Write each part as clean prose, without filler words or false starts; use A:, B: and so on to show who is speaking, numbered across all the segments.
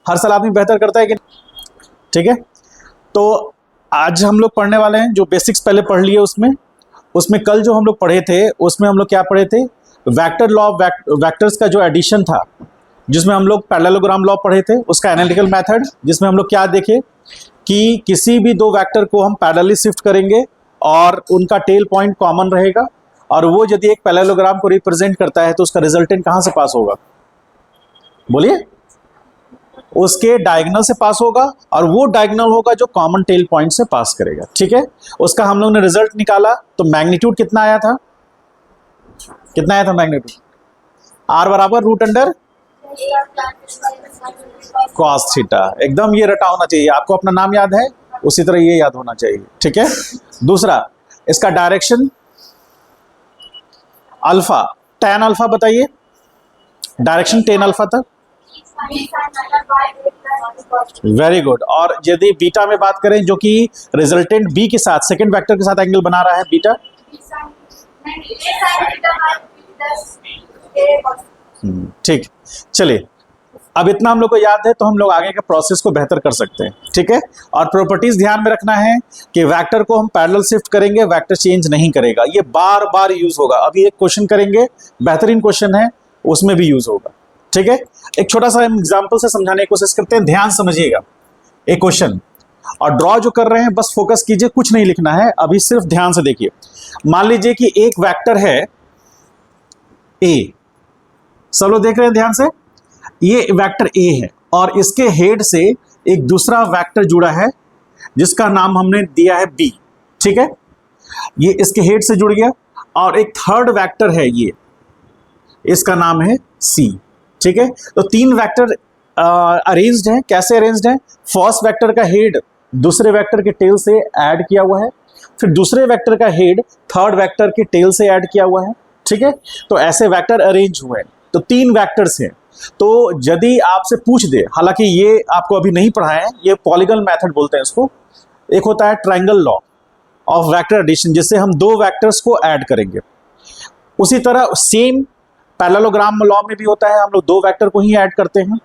A: हर साल आदमी बेहतर करता है कि नहीं? ठीक है, तो आज हम लोग पढ़ने वाले हैं जो बेसिक्स पहले पढ़ लिए उसमें कल जो हम लोग पढ़े थे उसमें हम लोग क्या पढ़े थे, वेक्टर लॉ ऑफ वेक्टर्स का जो एडिशन था, जिसमें हम लोग पैरेललोग्राम लॉ पढ़े थे, उसका एनालिटिकल मेथड, जिसमें हम लोग क्या देखे कि किसी भी दो वेक्टर को हम पैरेलली शिफ्ट करेंगे और उनका टेल पॉइंट कॉमन रहेगा, और वो यदि एक पैरेललोग्राम को रिप्रेजेंट करता है तो उसका रिजल्टेंट कहां से पास होगा, बोलिए, उसके डायगोनल से पास होगा, और वो डायगोनल होगा जो कॉमन टेल पॉइंट से पास करेगा। ठीक है, उसका हम लोग ने रिजल्ट निकाला, तो मैग्नीट्यूड कितना आया था, कितना आया था मैग्नीट्यूड, आर बराबर रूट अंडर कॉस थीटा। एकदम ये रटा होना चाहिए आपको, अपना नाम याद है उसी तरह ये याद होना चाहिए। ठीक है, दूसरा इसका डायरेक्शन अल्फा, tan अल्फा बताइए, डायरेक्शन tan अल्फा था, वेरी गुड। और यदि बीटा में बात करें जो कि रिजल्टेंट बी के साथ सेकंड वेक्टर के साथ एंगल बना रहा है, बीटा ठीक। चलिए, अब इतना हम लोग को याद है तो हम लोग आगे के प्रोसेस को बेहतर कर सकते हैं। ठीक है, और प्रॉपर्टीज ध्यान में रखना है कि वेक्टर को हम पैरेलल शिफ्ट करेंगे, वेक्टर चेंज नहीं करेगा, ये बार बार यूज होगा। अभी एक क्वेश्चन करेंगे, बेहतरीन क्वेश्चन है, उसमें भी यूज होगा। ठीक है, एक छोटा सा एग्जाम्पल से समझाने की कोशिश करते हैं, ध्यान समझिएगा एक क्वेश्चन, और ड्रॉ जो कर रहे हैं बस फोकस कीजिए, कुछ नहीं लिखना है अभी, सिर्फ ध्यान से देखिए। मान लीजिए कि एक वेक्टर है ए, सब लोग देख रहे हैं ध्यान से, ये वेक्टर ए है और इसके हेड से एक दूसरा वेक्टर जुड़ा है जिसका नाम हमने दिया है बी। ठीक है, ये इसके हेड से जुड़ गया, और एक थर्ड वेक्टर है ये, इसका नाम है सी। ठीक है, तो तीन वेक्टर अरेंज्ड हैं। कैसे अरेंज्ड हैं, फर्स्ट वेक्टर का हेड दूसरे वेक्टर के टेल से ऐड किया हुआ है, फिर दूसरे वेक्टर का हेड थर्ड वेक्टर के टेल से ऐड किया हुआ है। ठीक है, तो ऐसे वेक्टर अरेंज हुए हैं, तो तीन वेक्टर्स हैं। तो यदि आपसे पूछ दे, हालांकि ये आपको अभी नहीं पढ़ा है, ये पॉलीगॉन मेथड बोलते हैं इसको, एक होता है triangle law of vector addition, जिससे हम दो वेक्टर्स को ऐड करेंगे। उसी तरह सेम पैरेललोग्राम लॉ में भी होता है, हम लोग दो वेक्टर को ही ऐड करते हैं,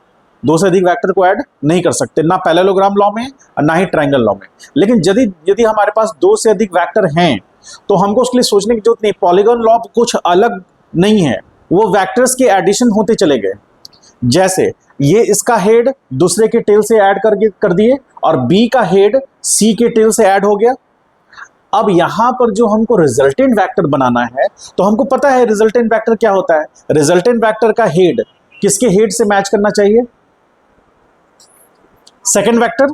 A: दो से अधिक वेक्टर को ऐड नहीं कर सकते, ना पैरेललोग्राम लॉ में और ना ही ट्रायंगल लॉ में। लेकिन यदि हमारे पास दो से अधिक वेक्टर हैं तो हमको उसके लिए सोचने की जरूरत नहीं, पॉलीगॉन लॉ कुछ अलग नहीं है, वो वेक्टर्स के एडिशन होते चले गए। जैसे ये इसका हेड दूसरे के टेल से ऐड कर दिए, और बी का हेड सी के टेल से ऐड हो गया। अब यहां पर जो हमको रिजल्टेंट वेक्टर बनाना है, तो हमको पता है रिजल्टेंट वेक्टर क्या होता है, रिजल्टेंट वेक्टर का हेड किसके हेड से मैच करना चाहिए, सेकंड वेक्टर।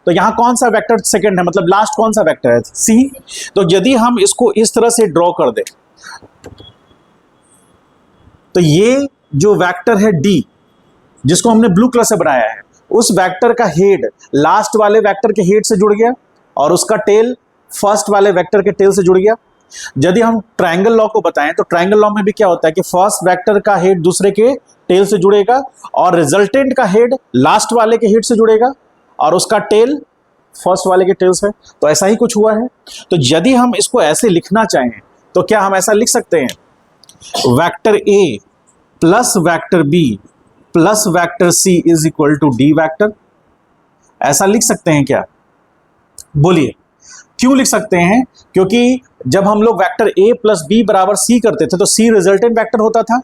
A: तो यहां कौन सा वेक्टर सेकंड है, मतलब लास्ट कौन सा वेक्टर है, सी। तो यदि हम इसको इस तरह से ड्रॉ कर दे, तो ये जो वेक्टर है डी, जिसको हमने ब्लू कलर से बनाया है, उस वेक्टर का हेड लास्ट वाले वेक्टर के हेड से जुड़ गया, और उसका टेल फर्स्ट वाले वेक्टर के टेल से जुड़ गया। यदि हम ट्रायंगल लॉ को बताएं तो ट्रायंगल लॉ में भी क्या होता है कि फर्स्ट वेक्टर का हेड दूसरे के टेल से जुड़ेगा, और रिजल्टेंट का हेड लास्ट वाले के हेड से जुड़ेगा, और उसका टेल फर्स्ट वाले के टेल से। तो ऐसा ही कुछ हुआ है। तो यदि हम इसको ऐसे लिखना चाहें तो क्या हम ऐसा लिख सकते हैं, vector A plus vector B plus vector C is equal to D vector, ऐसा लिख सकते हैं क्या, बोलिए। क्यों लिख सकते हैं, क्योंकि जब हम लोग वेक्टर ए प्लस बी बराबर सी करते थे तो सी रिजल्टेंट वेक्टर होता था,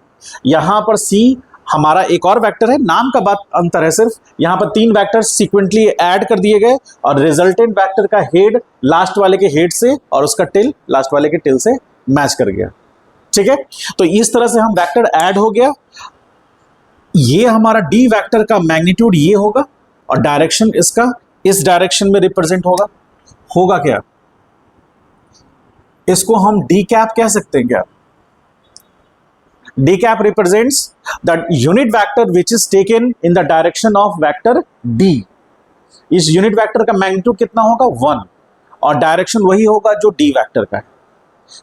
A: यहां पर सी हमारा एक और वेक्टर है, नाम का बात अंतर है सिर्फ, यहां पर तीन वेक्टर सीक्वेंटली ऐड कर दिए गए, और रिजल्टेंट वेक्टर का हेड लास्ट वाले के हेड से और उसका टेल लास्ट वाले के टेल से मैच कर गया। ठीक है, तो इस तरह से हम वेक्टर ऐड हो गया, ये हमारा डी वेक्टर का मैग्नीट्यूड ये होगा, और डायरेक्शन इसका इस डायरेक्शन में रिप्रेजेंट होगा क्या, इसको हम डी कैप कह सकते हैं क्या। D cap represents the unit vector which is taken in the direction of vector D. इस यूनिट वेक्टर का मैग्नीट्यूड कितना होगा, 1, और डायरेक्शन वही होगा जो डी वेक्टर का है।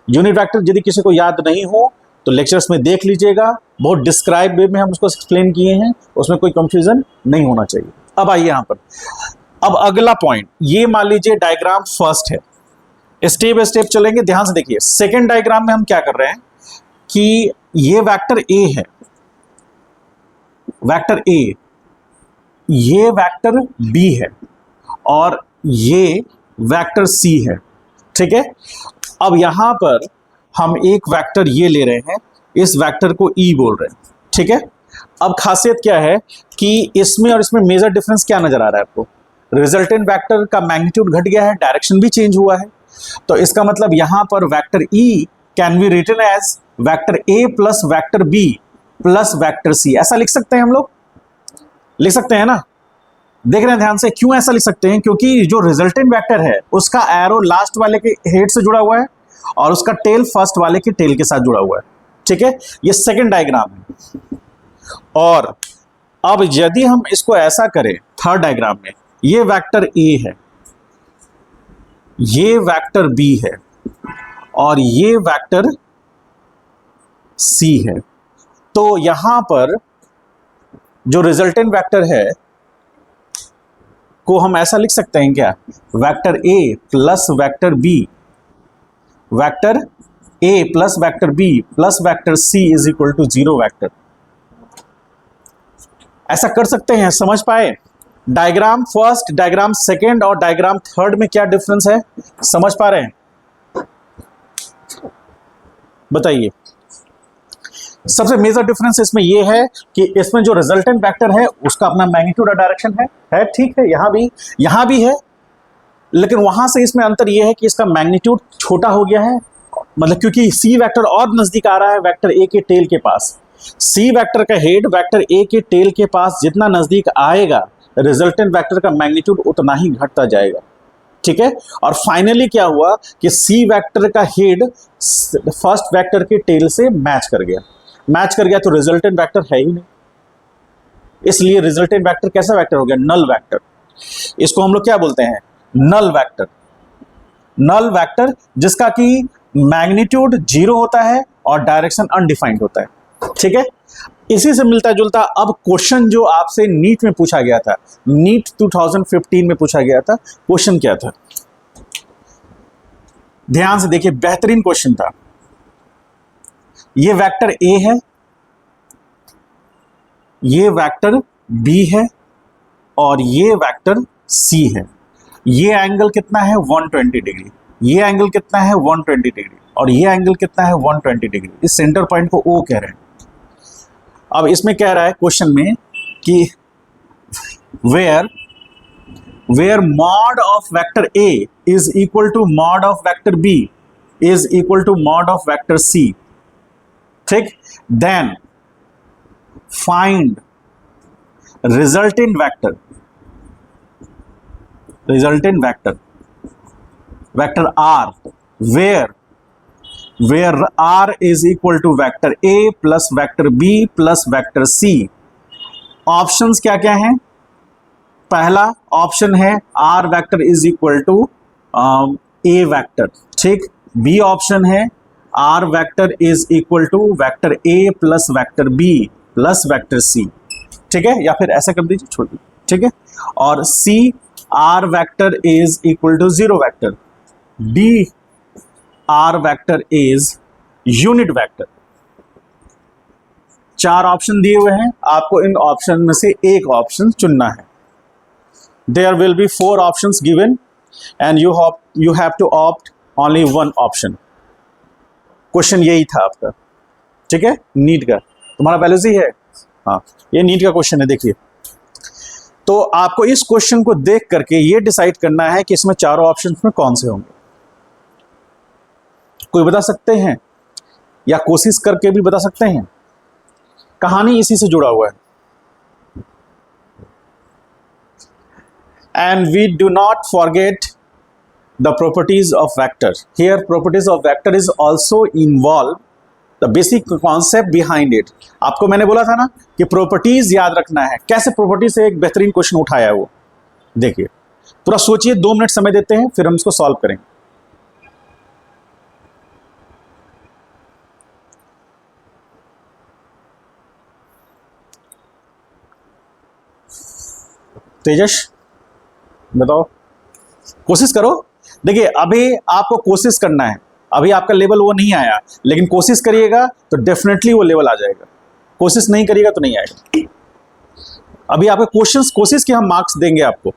A: यूनिट वेक्टर यदि किसी को याद नहीं हो तो लेक्चर्स में देख लीजिएगा, बहुत डिस्क्राइब वे में हम उसको एक्सप्लेन किए हैं, उसमें कोई कंफ्यूजन नहीं होना चाहिए। अब आइए यहां पर, अब अगला पॉइंट, ये मान लीजिए डायग्राम फर्स्ट है, स्टेप बाय स्टेप चलेंगे, ध्यान से देखिए। सेकेंड डायग्राम में हम क्या कर रहे हैं कि ये वेक्टर ए है, वेक्टर ए, ये वेक्टर B है और ये वेक्टर C है, ठीक है। अब यहां पर हम एक वेक्टर ये ले रहे हैं, इस वेक्टर को E बोल रहे हैं, ठीक है। अब खासियत क्या है कि इसमें और इसमें मेजर डिफरेंस क्या नजर आ रहा है आपको? रिजल्टेंट वेक्टर का मैग्नीट्यूड घट गया है, डायरेक्शन भी चेंज हुआ है। तो इसका मतलब यहां पर vector E can be written as vector A plus vector B plus vector C, ऐसा लिख सकते हैं हम लोग, लिख सकते हैं ना। देख रहे हैं ध्यान से, क्यों ऐसा लिख सकते हैं? क्योंकि जो रिजल्टेंट वेक्टर है उसका एरो लास्ट वाले के हेड से जुड़ा हुआ है और उसका टेल फर्स्ट वाले के टेल के साथ जुड़ा हुआ है, ठीक है। ये सेकंड डायग्राम है। और अब यदि हम इसको ऐसा करें थर्ड डायग्राम में, ये वेक्टर A है, ये वेक्टर B है और ये वेक्टर C है। तो यहां पर जो रिजल्टेंट वेक्टर है को हम ऐसा लिख सकते हैं क्या? Vector A plus vector B, vector A plus vector B plus vector C is equal to 0 vector. ऐसा कर सकते हैं, समझ पाए? डायग्राम फर्स्ट, डायग्राम सेकेंड और डायग्राम थर्ड में क्या डिफरेंस है, समझ पा रहे हैं? बताइए। सबसे मेजर डिफरेंस इसमें यह है कि इसमें जो रिजल्टेंट वेक्टर है उसका अपना मैग्नीट्यूड और डायरेक्शन है, ठीक है। यहां भी है, लेकिन वहां से इसमें अंतर यह है कि इसका मैग्नीट्यूड छोटा हो गया है, मतलब क्योंकि सी वेक्टर और नजदीक आ रहा है वेक्टर ए के टेल के पास। सी वेक्टर का हेड वेक्टर ए के टेल के पास जितना नजदीक आएगा, रिजल्टेंट वेक्टर का मैग्नीट्यूड उतना ही घटता जाएगा, ठीक है। और फाइनली क्या हुआ कि सी वेक्टर का हेड फर्स्ट वेक्टर के टेल से मैच कर गया, तो रिजल्टेंट वेक्टर है ही नहीं। इसलिए रिजल्टेंट वेक्टर कैसा वेक्टर हो गया? Null vector. इसको हम लोग क्या बोलते हैं? Null vector. नल वेक्टर जिसका कि मैग्नीट्यूड 0 होता है और डायरेक्शन अनडिफाइंड होता है, ठीक है। इसी से मिलता जुलता अब क्वेश्चन जो आपसे नीट में पूछा गया था, नीट 2015 में पूछा गया था, क्वेश्चन क्या था? ध्यान से देखिए, बेहतरीन क्वेश्चन था। ये वेक्टर A है, ये वेक्टर B है और ये वेक्टर C है। ये एंगल कितना है? 120 डिग्री। ये एंगल कितना है? 120 डिग्री। और ये एंगल कितना है? 120 डिग्री। इस सेंटर पॉइंट को O कह रहे हैं। अब इसमें कह रहा है क्वेश्चन में कि where mod of vector A is equal to mod of vector B is equal to mod of vector C, ठीक। Then find resultant vector R where R is equal to vector A plus vector B plus vector C। Options क्या क्या हैं? पहला option है R vector is equal to A vector, ठीक। B option है R vector is equal to vector A plus vector B plus vector C, ठीक है। या फिर ऐसा कर दीजिए, छोड़ दीजिए, ठीक है। और C R vector is equal to 0 vector, D R vector is unit vector. 4 option दिए हुए हैं, आपको इन ऑप्शन में से एक ऑप्शन चुनना है। There will be 4 options given and you have to opt only 1 option. Question यही था आपका, ठीक है, नीट का। तुम्हारा बायोलॉजी है, हाँ, ये नीट का क्वेश्चन है। देखिए, तो आपको इस क्वेश्चन को देख करके ये डिसाइड करना है कि इसमें चारों ऑप्शंस में कौन से होंगे। कोई बता सकते हैं या कोशिश करके भी बता सकते हैं? कहानी इसी से जुड़ा हुआ है। And we do not forget the properties of vector. Here properties of vector is also involve the basic concept behind it. आपको मैंने बोला था ना कि प्रॉपर्टीज याद रखना है। कैसे प्रॉपर्टी से एक बेहतरीन क्वेश्चन उठाया है वो, देखिए। पूरा सोचिए, 2 मिनट समय देते हैं, फिर हम इसको सॉल्व करेंगे। तेजस बताओ, कोशिश करो। देखिए, अभी आपको कोशिश करना है, अभी आपका लेवल वो नहीं आया, लेकिन कोशिश करिएगा तो डेफिनेटली वो लेवल आ जाएगा। कोशिश नहीं करिएगा तो नहीं आएगा। अभी आपके क्वेश्चंस कोशिश की हम मार्क्स देंगे आपको।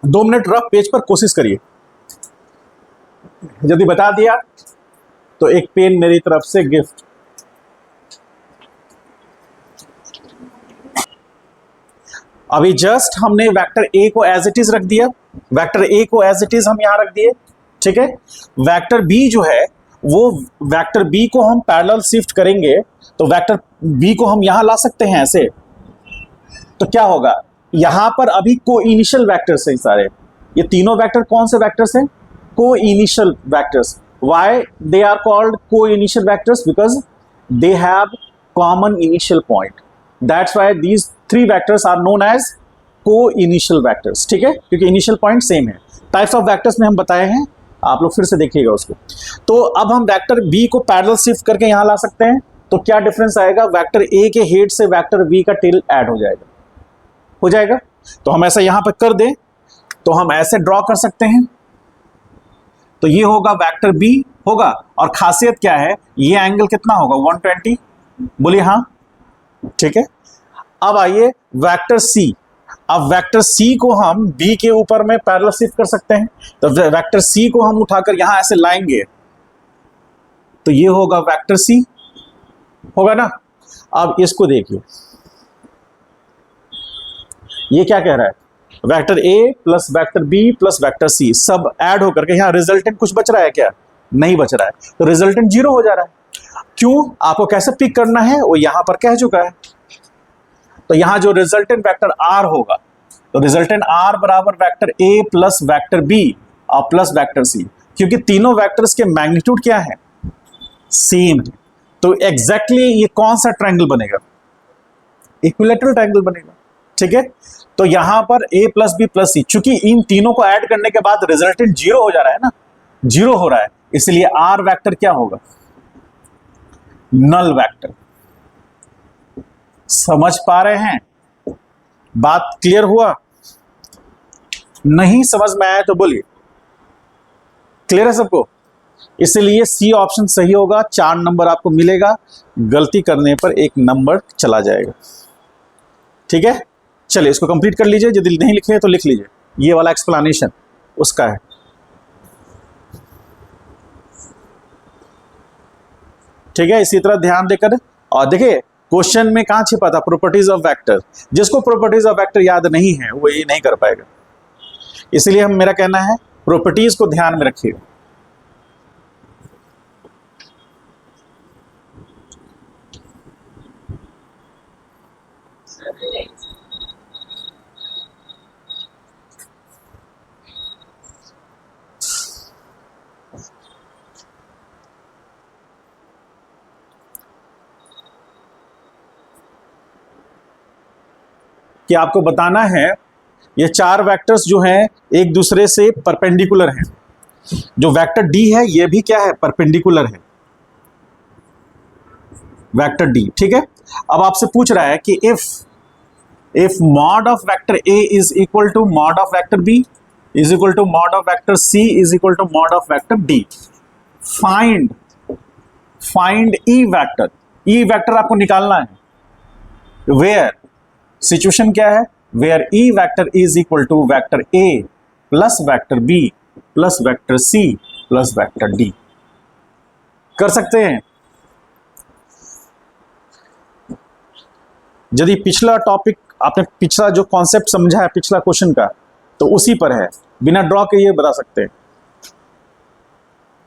A: दो मिनट रफ पेज पर कोशिश करिए। यदि बता दिया तो एक पेन मेरी तरफ से गिफ्ट। अभी जस्ट हमने वेक्टर ए को एज इट इज रख दिया, वेक्टर ए को एज इट इज हम यहां रख दिए, ठीक है। वेक्टर बी जो है वो वेक्टर बी को हम पैरेलल शिफ्ट करेंगे तो वेक्टर बी को हम यहां ला सकते हैं ऐसे। तो क्या होगा, यहां पर अभी को इनिशियल वैक्टर्स हैं सारे, ये तीनों वेक्टर कौन से वैक्टर्स हैं, coinitial vectors. Why they are called coinitial vectors, because they have common initial point, that's why these three vectors are known as coinitial vectors, ठीक है, क्योंकि इनिशियल पॉइंट सेम है। Types of vectors में हम बताए हैं, आप लोग फिर से देखिएगा उसको। तो अब हम वेक्टर बी को पैरेलल शिफ्ट करके यहां ला सकते हैं, तो क्या डिफरेंस आएगा, वेक्टर ए के हेड से वेक्टर बी का टेल ऐड हो जाएगा। तो हम ऐसा यहां पर कर दें तो हम ऐसे ड्रॉ कर सकते हैं, तो ये होगा वेक्टर बी होगा। और खासियत क्या है, ये एंगल कितना होगा 120, बोलिए हाँ, ठीक है। अब आइए वेक्टर सी, अब वेक्टर सी को हम बी के ऊपर में पैरेलल शिफ्ट कर सकते हैं, तो वेक्टर सी को हम उठाकर यहां ऐसे लाएंगे तो ये होगा वेक्टर सी, होगा ना। अब इसको देखिए, ये क्या कह रहा है, vector A plus vector B plus vector C सब ऐड होकर के यहाँ रिजल्टेंट कुछ बच रहा है क्या, नहीं बच रहा है, तो रिजल्टेंट जीरो हो जा रहा है। क्यों, आपको कैसे पिक करना है वो यहां पर कह चुका है। तो यहां जो रिजल्टेंट वेक्टर आर होगा, तो रिजल्टेंट आर बराबर vector A plus vector B और प्लस वेक्टर सी, क्योंकि तीनों वेक्टर्स के मैग्नीट्यूड क्या है, सेम है। तो एग्जैक्टली ये कौन सा ट्रायंगल बनेगा, इक्विलैटरल ट्रायंगल बनेगा, ठीक है। तो यहां पर a प्लस बी प्लस सी, चूंकि इन तीनों को ऐड करने के बाद रिजल्टेंट जीरो हो जा रहा है ना, जीरो हो रहा है, इसलिए आर वेक्टर क्या होगा, नल वेक्टर। समझ पा रहे हैं, बात क्लियर हुआ, नहीं समझ में आया तो बोलिए, क्लियर है सबको। इसलिए सी ऑप्शन सही होगा, 4 नंबर आपको मिलेगा, गलती करने पर 1 नंबर चला जाएगा, ठीक है। चलिए इसको कंप्लीट कर लीजिए, यदि नहीं लिखे तो लिख लीजिए, ये वाला एक्सप्लेनेशन उसका है। ठीक है, इसी तरह ध्यान देकर, और देखिए क्वेश्चन में कहां छिपा था प्रॉपर्टीज ऑफ वेक्टर, जिसको प्रॉपर्टीज ऑफ वेक्टर याद नहीं है वो ये नहीं कर पाएगा, इसलिए हम मेरा कहना है प्रॉपर्टीज को ध्यान में रखिएगा। कि आपको बताना है ये 4 वेक्टर्स जो हैं एक दूसरे से परपेंडिकुलर हैं। जो वेक्टर डी है ये भी क्या है, परपेंडिकुलर है, वेक्टर डी, ठीक है। अब आपसे पूछ रहा है कि if mod of vector A is equal to mod of vector B is equal to mod of vector C is equal to mod of vector D, find E vector. E vector आपको निकालना है, where situation क्या है, where E vector is equal to vector A plus vector B plus vector C plus vector D. कर सकते हैं। यदि पिछला टॉपिक आपने पिछला जो कॉन्सेप्ट समझा है पिछला क्वेश्चन का, तो उसी पर है, बिना ड्रॉ के ये बता सकते हैं।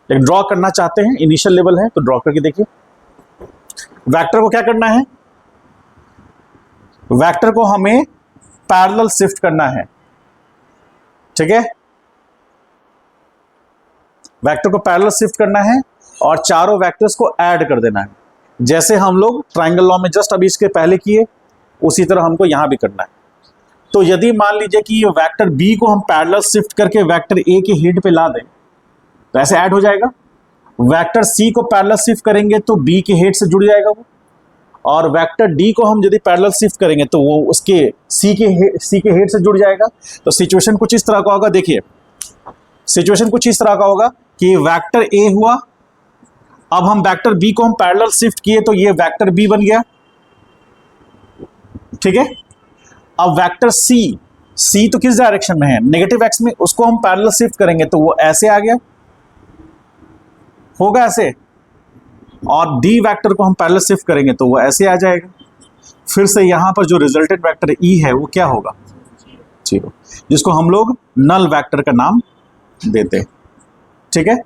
A: लेकिन ड्रॉ करना चाहते हैं, इनिशियल लेवल है तो ड्रॉ करके देखिए। वेक्टर को क्या करना है, वेक्टर को हमें पैरेलल शिफ्ट करना है, ठीक है। वेक्टर को पैरेलल शिफ्ट करना है और चारों वेक्टर्स को ऐड कर देना है, जैसे हम लोग ट्रायंगल लॉ में जस्ट अभी इसके पहले किए, उसी तरह हमको यहां भी करना है। तो यदि मान लीजिए कि ये वेक्टर बी को हम पैरेलल शिफ्ट करके वेक्टर ए के हेड पे ला दें तो ऐसे ऐड हो जाएगा। वेक्टर सी को पैरेलल शिफ्ट करेंगे तो बी के हेड से जुड़ जाएगा वो, और वेक्टर डी को हम यदि पैरेलल शिफ्ट करेंगे तो वो उसके सी के हेड से जुड़ जाएगा। तो सिचुएशन कुछ इस तरह का होगा, देखिए सिचुएशन कुछ इस तरह का होगा कि वेक्टर ए हुआ, अब हम वेक्टर बी को हम पैरेलल शिफ्ट किए तो ये वेक्टर बी बन गया, ठीक है। अब वेक्टर सी तो किस डायरेक्शन में है, नेगेटिव एक्स में, उसको हम पैरेलल शिफ्ट करेंगे तो वो ऐसे आ गया, होगा ऐसे। और डी वेक्टर को हम पैरेलल शिफ्ट करेंगे तो वो ऐसे आ जाएगा। फिर से यहां पर जो रिजल्टेड वेक्टर ई है वो क्या होगा, 0, जिसको हम लोग नल वेक्टर का नाम देते हैं, ठीक है।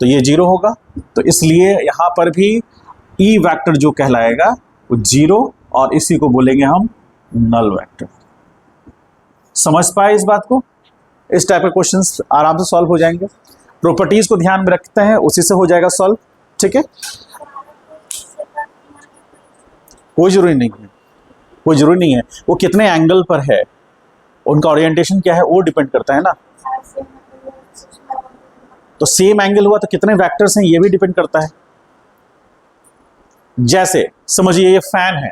A: तो ये 0 होगा, तो इसलिए यहां पर भी ई वेक्टर जो कहलाएगा वो 0, और इसी को बोलेंगे हम नल वेक्टर। समझ पाए इस बात को? इस टाइप के क्वेश्चंस आराम से सॉल्व हो जाएंगे। प्रॉपर्टीज को ध्यान में रखते हैं, उसी से हो जाएगा सॉल्व, ठीक है। कोई जरूरी नहीं है, कोई जरूरी नहीं है वो कितने एंगल पर है, उनका ओरिएंटेशन क्या है वो डिपेंड करता है ना। तो सेम एंगल हुआ तो कितने वेक्टर्स हैं ये भी डिपेंड करता है। जैसे समझिए ये फैन है,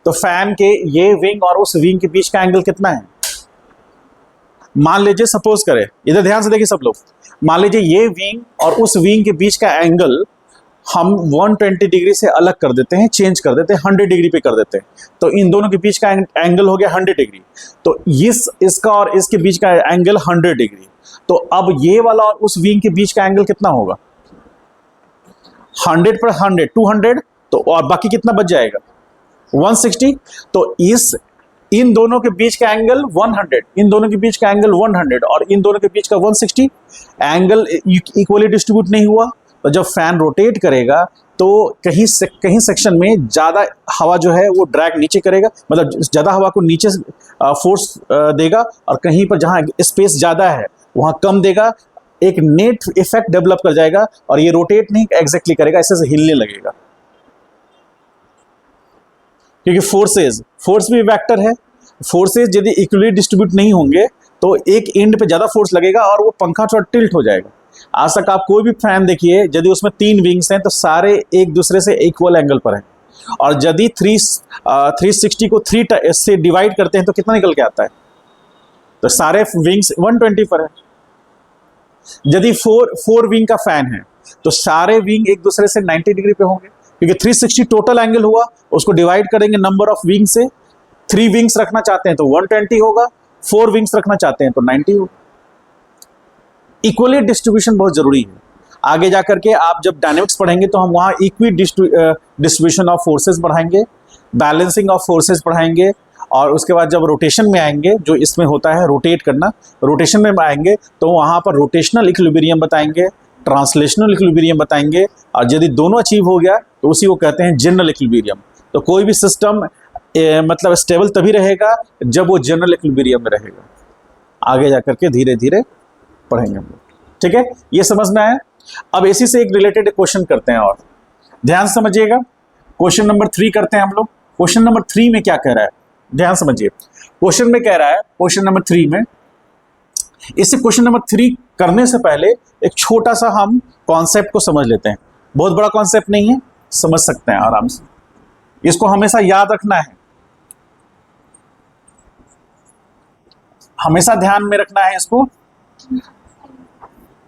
A: तो फैन के ये विंग और उस विंग के बीच का एंगल कितना है। मान लीजिए सपोज करें, इधर ध्यान से देखिए सब लोग, मान लीजिए ये विंग और उस विंग के बीच का एंगल हम 120 डिग्री से अलग कर देते हैं, चेंज कर देते हैं, 100 डिग्री पे कर देते हैं, तो इन दोनों के बीच का एंगल हो गया 100 डिग्री। तो इसका और इसके बीच का एंगल 100 डिग्री। तो अब ये वाला और उस विंग के बीच का एंगल कितना होगा, 100 पर 100 200, तो और बाकी कितना बच जाएगा 160। तो इन दोनों के बीच का एंगल 100, इन दोनों के बीच का एंगल 100 और इन दोनों के बीच का 160, एंगल इक्वली डिस्ट्रीब्यूट नहीं हुआ। तो जब फैन रोटेट करेगा तो कहीं सेक्शन में ज़्यादा हवा जो है वो ड्रैग नीचे करेगा, मतलब ज़्यादा हवा को नीचे फोर्स देगा, और कहीं पर जहाँ स्पेस ज़्यादा है वहाँ कम देगा। एक नेट इफेक्ट डेवलप कर जाएगा और ये रोटेट नहीं एग्जैक्टली करेगा, ऐसे से हिलने लगेगा। क्योंकि फोर्स भी वेक्टर है। फोर्सेज यदि इक्वली डिस्ट्रीब्यूट नहीं होंगे तो एक एंड पे ज़्यादा फोर्स लगेगा और वो पंखा थोड़ा टिल्ट हो जाएगा। आज तक आप कोई भी फैन देखिए, यदि उसमें 3 विंग्स हैं तो सारे एक दूसरे से इक्वल एंगल पर हैं, और यदि 360 को 3 से डिवाइड करते हैं तो कितना निकल के आता है, तो सारे विंग्स 120 पर है। यदि 4 विंग का फैन है तो सारे विंग एक दूसरे से 90 डिग्री पे होंगे, क्योंकि 360 टोटल एंगल हुआ, उसको डिवाइड करेंगे नंबर ऑफ विंग से। 3 विंग्स रखना चाहते हैं तो 120 होगा, 4 विंग्स रखना चाहते हैं तो 90 होगा। इक्वली डिस्ट्रीब्यूशन बहुत जरूरी है। आगे जाकर के आप जब डायनेमिक्स पढ़ेंगे तो हम वहाँ इक्वी डिस्ट्रीब्यूशन ऑफ फोर्सेस पढ़ाएंगे, बैलेंसिंग ऑफ फोर्सेस पढ़ाएंगे, और उसके बाद जब रोटेशन में आएंगे, जो इसमें होता है रोटेट करना, रोटेशन में आएंगे तो वहाँ पर रोटेशनल इक्विलिब्रियम बताएंगे, ट्रांसलेशनल इक्विलिब्रियम बताएंगे, और यदि दोनों अचीव हो गया तो उसी को कहते हैं जनरल इक्विलिब्रियम। तो कोई भी सिस्टम मतलब स्टेबल तभी रहेगा जब वो जनरल इक्विलिब्रियम में रहेगा। आगे जाकर के धीरे धीरे पढ़ेंगे हम लोग, ठीक है। ये समझना है। अब इसी से एक रिलेटेड क्वेश्चन करते हैं, और ध्यान समझिएगा। क्वेश्चन नंबर 3 करते हैं हम लोग। क्वेश्चन नंबर 3 में क्या कह रहा है, ध्यान समझिए। क्वेश्चन में कह रहा है, क्वेश्चन नंबर 3 में, इससे क्वेश्चन नंबर 3 करने से पहले एक छोटा सा हम कॉन्सेप्ट को समझ लेते हैं। बहुत बड़ा कॉन्सेप्ट नहीं है, समझ सकते हैं आराम से। इसको हमेशा याद रखना है, हमेशा ध्यान में रखना है इसको।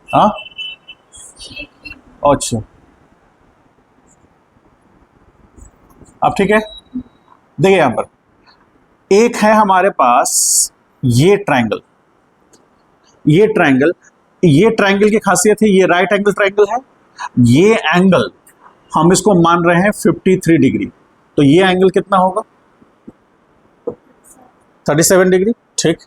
A: हाँ, अच्छा, अब ठीक है। देखिए यहां पर एक है हमारे पास ये ट्रायंगल, ये ट्रायंगल की खासियत है, ये राइट एंगल ट्रायंगल है। ये एंगल हम इसको मान रहे हैं 53 डिग्री, तो ये एंगल कितना होगा 37 डिग्री, ठीक।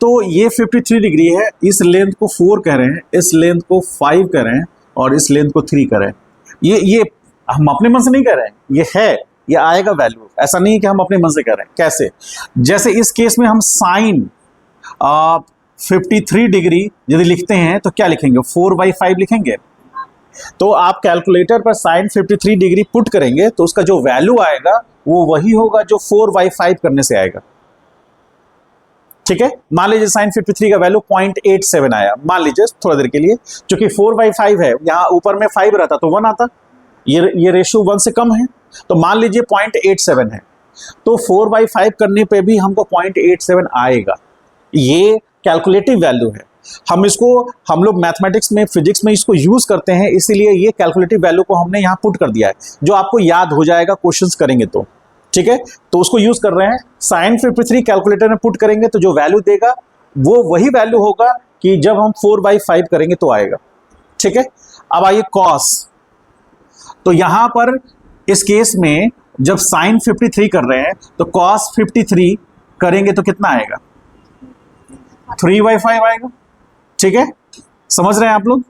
A: तो ये 53 डिग्री है, इस लेंथ को 4 कह रहे हैं, इस लेंथ को 5 कह रहे हैं, और इस लेंथ को 3 कह रहे हैं। ये हम अपने मन से नहीं कह रहे हैं, ये है, ये आएगा वैल्यू। ऐसा नहीं है कि हम अपने मन से कह रहे हैं। कैसे? जैसे इस केस में हम साइन 53 डिग्री यदि लिखते हैं तो क्या लिखेंगे, 4/5 लिखेंगे। तो आप कैलकुलेटर पर साइन 53 डिग्री पुट करेंगे तो उसका जो वैल्यू आएगा वो वही होगा जो 4/5 करने से आएगा, ठीक है। मान लीजिए साइन 53 का वैल्यू 0.87 आया, मान लीजिए थोड़ा देर के लिए, क्योंकि 4/5 है, यहाँ ऊपर में 5 रहता तो 1 आता, ये रेशियो 1 से कम है, तो मान लीजिए 0.87 है, तो 4/5 करने पे भी हमको 0.87 आएगा। ये कैलकुलेटिव वैल्यू है। हम लोग मैथमेटिक्स में, फिजिक्स में इसको यूज करते हैं, इसीलिए ये कैलकुलेटिव वैल्यू को हमने यहाँ पुट कर दिया है, जो आपको याद हो जाएगा क्वेश्चंस करेंगे तो। ठीक है, तो उसको यूज कर रहे हैं। sin 53 कैलकुलेटर में पुट करेंगे तो जो वैल्यू देगा वो वही वैल्यू होगा कि जब हम 4/5 करेंगे तो आएगा। ठीक है, अब आइए cos। तो यहां पर इस केस में जब sin 53 कर रहे हैं तो cos 53 करेंगे तो कितना आएगा? 3/5 आएगा। ठीक है, समझ रहे हैं आप लोग?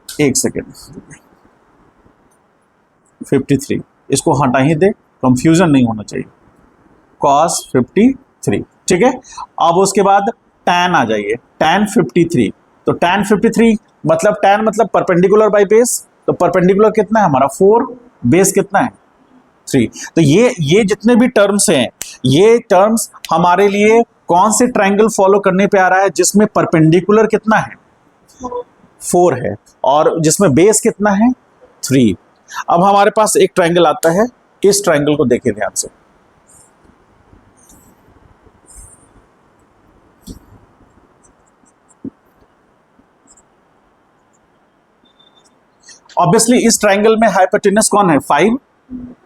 A: एक सेकेंड, 53 इसको हटा ही दे, कंफ्यूजन नहीं होना चाहिए। cos 53, ठीक है। अब उसके बाद tan आ जाइए, tan 53। तो tan 53 मतलब tan मतलब परपेंडिकुलर बाय बेस, तो परपेंडिकुलर कितना है हमारा 4, बेस कितना है 3। तो ये जितने भी टर्म्स हैं, ये टर्म्स हमारे लिए कौन से ट्रायंगल फॉलो करने पे आ रहा है? जिसमें परपेंडिकुलर कितना है 4 है और जिसमें बेस कितना है 3। अब हमारे पास एक ट्रायंगल आता है, इस ट्रायंगल को देखिए ध्यान से। ऑब्वियसली इस ट्रायंगल में हाइपोटेनस कौन है 5,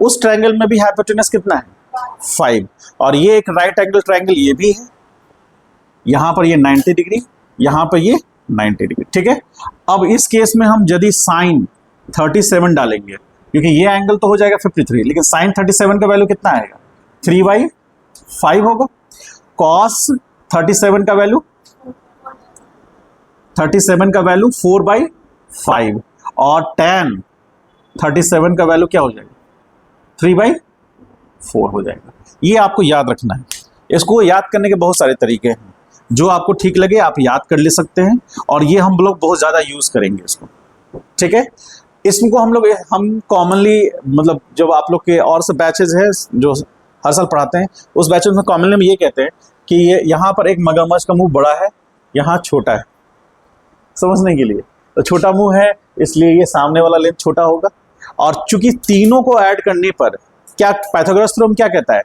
A: उस ट्रायंगल में भी हाइपोटेनस कितना है 5, और ये एक राइट एंगल ट्रायंगल ये भी है, यहां पर ये 90 डिग्री, यहां पर ये 90 डिग्री। ठीक है, अब इस केस में हम यदि sin 37 डालेंगे, क्योंकि ये एंगल तो हो जाएगा 53, लेकिन sin 37 का वैल्यू कितना आएगा 3/5 होगा। cos 37 का वैल्यू 4/5 और tan 37 का वैल्यू क्या हो जाएगा 3/4 हो जाएगा। ये आपको याद रखना है। इसको याद करने के बहुत सारे तरीके हैं, जो आपको ठीक लगे आप याद कर ले सकते हैं, और ये हम लोग बहुत ज़्यादा यूज़ करेंगे इसको। ठीक है, इसको हम कॉमनली, मतलब जब आप लोग के और से बैचेज है जो हर साल पढ़ाते हैं, उस बैचेज में कॉमनली हम ये कहते हैं कि ये यहाँ पर एक मगरमच्छ का मुंह बड़ा है, यहाँ छोटा है, समझने के लिए। तो छोटा मुंह है इसलिए ये सामने वाला लेंथ छोटा होगा, और चूंकि तीनों को ऐड करने पर क्या पाइथागोरस थ्योरम क्या कहता है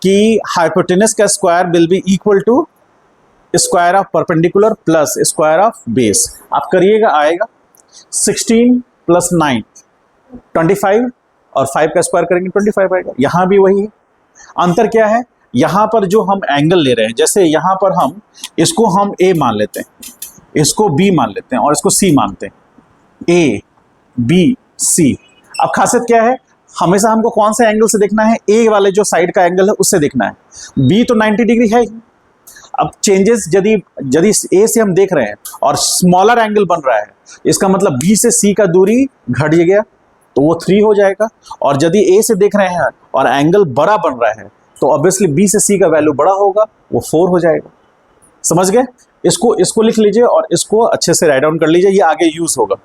A: कि हाइपोटेनस का square will be equal to square of perpendicular plus square of base. आप करिएगा, आएगा 16 + 9 25, और 5 का स्क्वायर करेंगे 25 आएगा। यहाँ भी वही है। अंतर क्या है, यहाँ पर जो हम एंगल ले रहे हैं, जैसे यहाँ पर हम इसको हम A मान लेते हैं, इसको B मान लेते हैं और इसको C मानते हैं, A B C। अब खासियत क्या है, हमेशा हमको कौन से एंगल से देखना है, A वाले जो साइड का एंगल है उससे देखना है। B तो 90 डिग्री है ही। अब चेंजेस यदि A से हम देख रहे हैं और स्मॉलर एंगल बन रहा है, इसका मतलब B से C का दूरी घट गया तो वो 3 हो जाएगा, और यदि A से देख रहे हैं और एंगल बड़ा बन रहा है तो ऑब्वियसली B से C का वैल्यू बड़ा होगा, वो 4 हो जाएगा। समझ गए? इसको लिख लीजिए और इसको अच्छे से राइट डाउन कर लीजिए, ये आगे यूज होगा।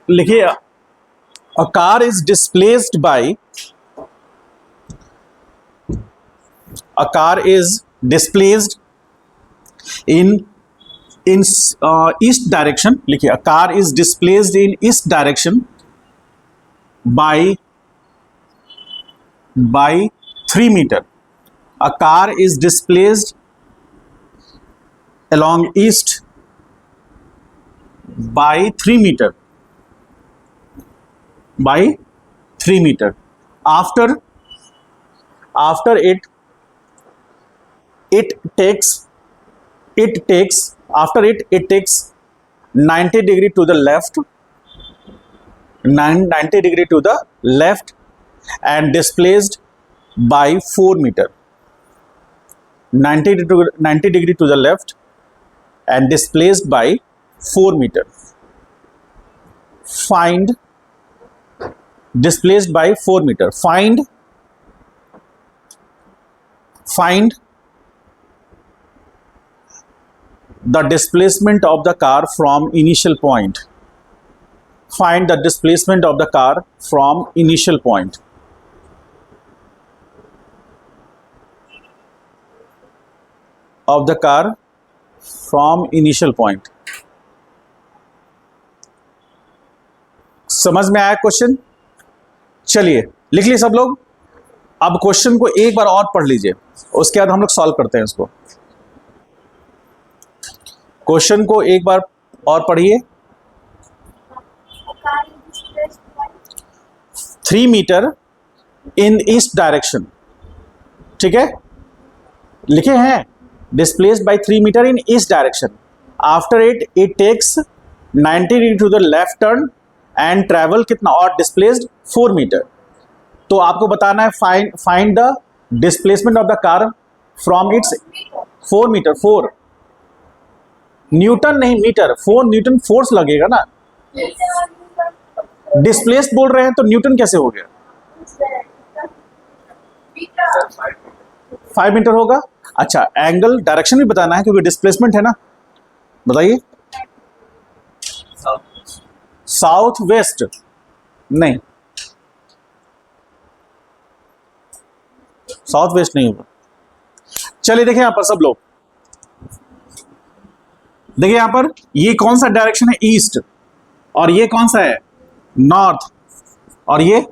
A: लिखिए, a car is displaced in east direction। लिखिए, a car is displaced in east direction by 3 meter। a car is displaced along east by 3 meter after it takes 90 degree to the left and displaced by 4 meter। 90 degree to the left and displaced by 4 meter। Find displaced by 4 meter। Find the displacement of the car from initial point। Find the displacement of the car from initial point। Of the car from initial point. समझ में आया question? चलिए लिख लिए सब लोग। अब question को एक बार और पढ़ लीजिए, उसके बाद हम लोग सॉल्व करते हैं इसको। क्वेश्चन को एक बार और पढ़िए। 3 मीटर इन ईस्ट डायरेक्शन, ठीक है, लिखे हैं displaced by 3 metre in east direction. After it takes 90 degree to the left turn and travel कितना, और डिस्प्लेस्ड 4 मीटर। तो आपको बताना है find the displacement of the car from its 4 metre. 4 newton नहीं मीटर, 4 न्यूटन फोर्स लगेगा ना। Displaced बोल रहे हैं तो न्यूटन कैसे हो गया? 5 मीटर होगा। अच्छा, एंगल डायरेक्शन भी बताना है क्योंकि डिस्प्लेसमेंट है ना। बताइए। साउथ वेस्ट नहीं, साउथ वेस्ट नहीं होगा। चलिए देखिए यहां पर सब लोग, देखिए यहां पर ये कौन सा डायरेक्शन है? ईस्ट। और ये कौन सा है? नॉर्थ। और ये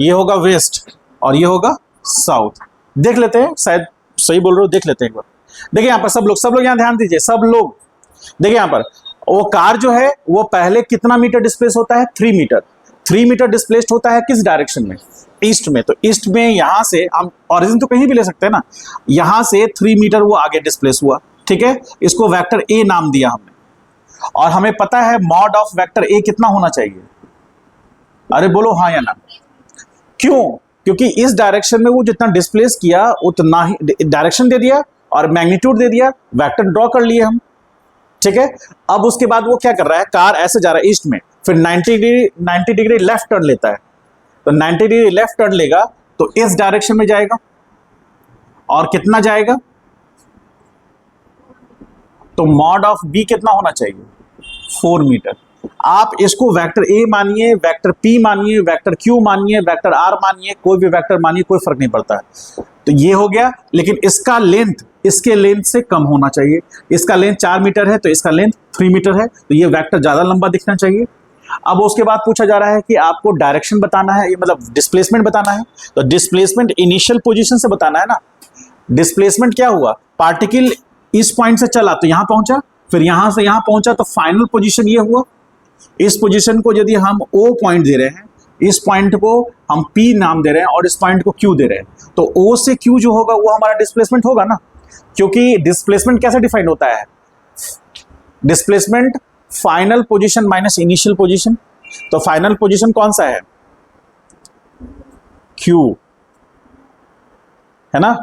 A: होगा वेस्ट और ये होगा साउथ। देख लेते हैं, शायद सही बोल रहे हो, देख लेते हैं एक बार। देखिए यहां पर सब लोग यहां ध्यान दीजिए सब लोग। देखिए यहां पर वो कार जो है वो पहले कितना मीटर डिस्प्लेस होता है? 3 मीटर। 3 मीटर डिस्प्लेस्ड होता है किस डायरेक्शन में? ईस्ट में। तो ईस्ट में यहां से हम ओरिजिन तो कहीं भी ले सकते हैं ना, यहां से 3 मीटर वो आगे डिस्प्लेस हुआ, ठीक है। इसको वेक्टर ए नाम दिया हमने, और हमें पता है मॉड ऑफ वेक्टर ए कितना होना चाहिए? अरे बोलो हाँ या ना। क्यों? क्योंकि इस डायरेक्शन में वो जितना डिस्प्लेस किया उतना ही डायरेक्शन दे दिया और मैग्नीट्यूड दे दिया, वेक्टर ड्रॉ कर लिए हम, ठीक है। अब उसके बाद वो क्या कर रहा है? कार ऐसे जा रहा है ईस्ट में, फिर 90 डिग्री लेफ्ट टर्न लेता है। तो 90 डिग्री लेफ्ट टर्न लेगा तो इस डायरेक्शन में जाएगा, और कितना जाएगा? तो मॉड ऑफ बी कितना होना चाहिए? 4 मीटर। आप इसको वेक्टर ए मानिए, वेक्टर पी मानिए, वेक्टर क्यू मानिए, वेक्टर आर मानिए, कोई भी वेक्टर मानिए, कोई फर्क नहीं पड़ता है। तो ये हो गया, लेकिन इसका लेंथ इसके लेंथ से कम होना चाहिए। इसका लेंथ 4 मीटर है तो इसका लेंथ 3 मीटर है, तो ये वेक्टर ज्यादा लंबा दिखना चाहिए। अब उसके बाद पूछा जा रहा है कि आपको डायरेक्शन बताना है, ये मतलब डिस्प्लेसमेंट बताना है। तो डिस्प्लेसमेंट इनिशियल पोजीशन से बताना है ना। डिस्प्लेसमेंट क्या हुआ? पार्टिकल इस पॉइंट से चला तो यहां पहुंचा, फिर यहां से यहां पहुंचा, तो फाइनल पोजीशन ये हुआ। इस पोजीशन को यदि हम O पॉइंट दे रहे हैं, इस पॉइंट को हम P नाम दे रहे हैं और इस पॉइंट को Q दे रहे हैं, तो O से Q जो होगा वो हमारा डिस्प्लेसमेंट होगा ना। क्योंकि डिस्प्लेसमेंट कैसे डिफाइन होता है? Displacement final position minus initial position. तो फाइनल पोजीशन कौन सा है? Q है ना,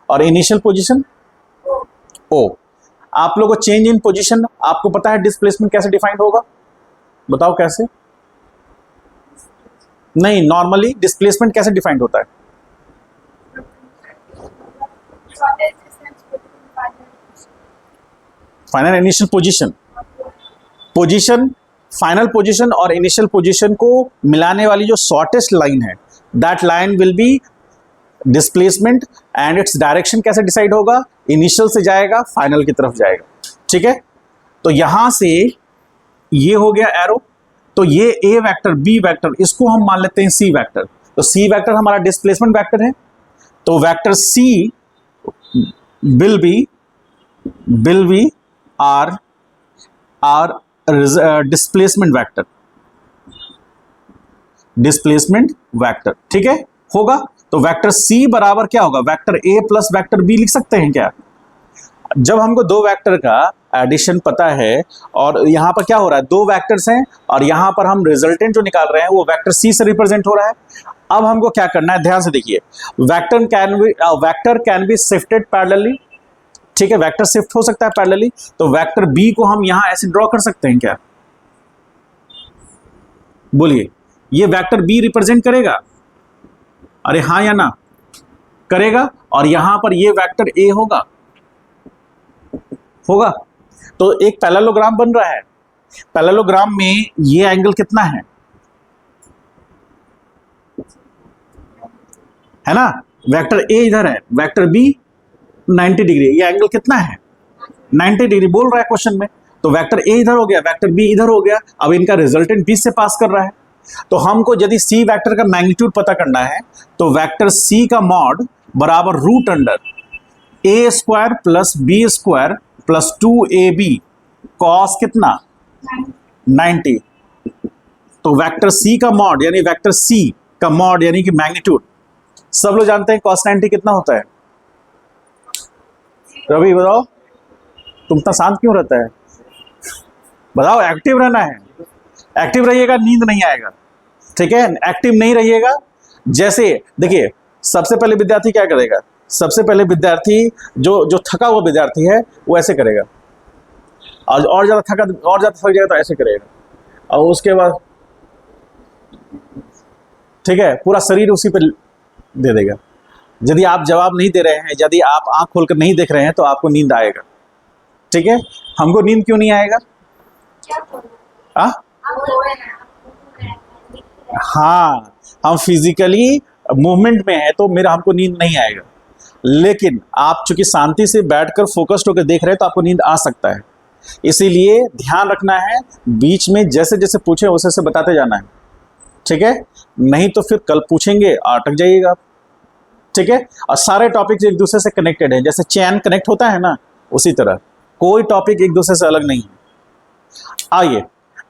A: और इनिशियल पोजीशन O। आप लोगों को चेंज इन पोजीशन आपको पता है डिस्प्लेसमेंट कैसे डिफाइन होगा? बताओ कैसे? नहीं, नॉर्मली डिस्प्लेसमेंट कैसे डिफाइंड होता है? Final initial position final position और इनिशियल पोजीशन को मिलाने वाली जो शॉर्टेस्ट लाइन है, that line will be displacement, and its direction कैसे डिसाइड होगा? इनिशियल से जाएगा फाइनल की तरफ जाएगा, ठीक है। तो यहां से ये हो गया एरो, तो ये ए वेक्टर बी वेक्टर इसको हम मान लेते हैं सी वेक्टर। तो सी वेक्टर हमारा डिस्प्लेसमेंट वेक्टर है, तो vector C will be R displacement vector, ठीक है, होगा। तो वेक्टर सी बराबर क्या होगा? Vector A plus vector B लिख सकते हैं क्या? जब हमको दो वेक्टर का एडिशन पता है, और यहां पर क्या हो रहा है? दो वेक्टर्स हैं और यहां पर हम रिजल्टेंट जो निकाल रहे हैं वो वेक्टर सी से रिप्रेजेंट हो रहा है। अब हमको क्या करना है, ध्यान से देखिए। Vector can be shifted parallelly, ठीक है, वेक्टर शिफ्ट हो सकता है पैरेलली। तो वेक्टर बी को हम यहां ऐसे ड्रॉ कर सकते हैं क्या? बोलिए, ये वेक्टर बी रिप्रेजेंट करेगा? अरे हाँ या ना? करेगा। और यहां पर ये वेक्टर ए होगा। तो एक पैरेललोग्राम बन रहा है। पैरेललोग्राम में ये एंगल कितना है ना? वेक्टर ए इधर है, वेक्टर बी 90 डिग्री, ये एंगल कितना है 90 डिग्री बोल रहा है क्वेश्चन में। तो वेक्टर ए इधर हो गया, वेक्टर बी इधर हो गया, अब इनका रिजल्टेंट बीच से पास कर रहा है। तो हमको यदि सी वेक्टर का मैग्नीट्यूड पता करना है तो वेक्टर सी का मॉड बराबर root under A square plus B square plus 2ab cos कितना 90। तो वेक्टर सी का मॉड यानी वेक्टर सी का मॉड यानी कि मैग्नीट्यूड, सब लोग जानते हैं कॉस 90 कितना होता है। रवि बताओ, तुम इतना शांत क्यों रहता है, बताओ। एक्टिव रहना है, एक्टिव रहिएगा नींद नहीं आएगा, ठीक है। एक्टिव नहीं रहिएगा, जैसे देखिए सबसे पहले विद्यार्थी क्या करेगा, सबसे पहले विद्यार्थी जो थका हुआ विद्यार्थी है वो ऐसे करेगा, और ज्यादा थक जाएगा तो ऐसे करेगा, और उसके बाद ठीक है पूरा शरीर उसी पे दे देगा। यदि आप जवाब नहीं दे रहे हैं, यदि आप आंख खोलकर नहीं देख रहे हैं तो आपको नींद आएगा, ठीक है। हमको नींद क्यों नहीं आएगा? हाँ, हम फिजिकली मूवमेंट में है तो मेरा हमको नींद नहीं आएगा, लेकिन आप चूंकि शांति से बैठकर फोकस्ड होकर देख रहे हैं तो आपको नींद आ सकता है। इसीलिए ध्यान रखना है, बीच में जैसे जैसे पूछे वैसे वैसे बताते जाना है, ठीक है। नहीं तो फिर कल पूछेंगे अटक जाइएगा, ठीक है। और सारे टॉपिक्स एक दूसरे से कनेक्टेड है, जैसे चैन कनेक्ट होता है ना, उसी तरह कोई टॉपिक एक दूसरे से अलग नहीं है। आइए,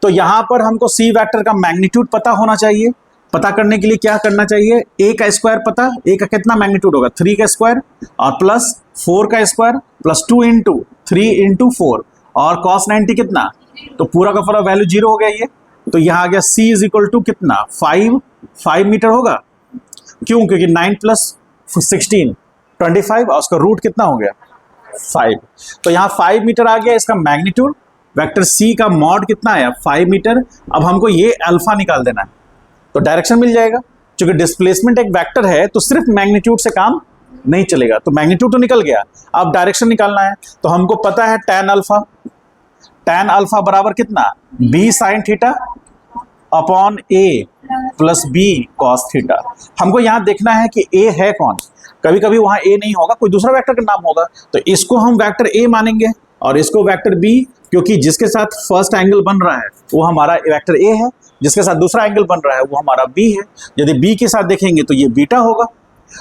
A: तो यहां पर हमको सी वेक्टर का मैग्नीट्यूड पता होना चाहिए। पता करने के लिए क्या करना चाहिए, ए का स्क्वायर पता, ए का कितना मैग्नीट्यूड होगा 3 का स्क्वायर और प्लस 4 का स्क्वायर प्लस 2 इंटू 3 इंटू 4 और cos 90 कितना, तो पूरा का पूरा वैल्यू 0 हो गया ये। तो यहाँ आ गया c इज इक्वल टू कितना 5 मीटर होगा, क्यों, क्योंकि 9 प्लस 16 25 और उसका रूट कितना हो गया 5। तो यहाँ 5 मीटर आ गया इसका मैग्नीट्यूड। वेक्टर c का मॉड कितना आया 5 मीटर। अब हमको ये अल्फा निकाल देना है तो डायरेक्शन मिल जाएगा। क्योंकि डिस्प्लेसमेंट एक वेक्टर है तो सिर्फ मैग्नीट्यूड से काम नहीं चलेगा, तो मैग्नीट्यूड तो निकल गया, अब डायरेक्शन निकालना है। तो हमको पता है tan अल्फा बराबर कितना b sine theta upon a plus b cos theta. हमको यहाँ देखना है कि a है कौन, कभी कभी वहां a नहीं होगा, कोई दूसरा वेक्टर का नाम होगा, तो इसको हम वेक्टर a मानेंगे और इसको वेक्टर b, क्योंकि जिसके साथ फर्स्ट एंगल बन रहा है वो हमारा वेक्टर a है, जिसके साथ दूसरा एंगल बन रहा है वो हमारा b है। यदि b के साथ देखेंगे तो ये बीटा होगा।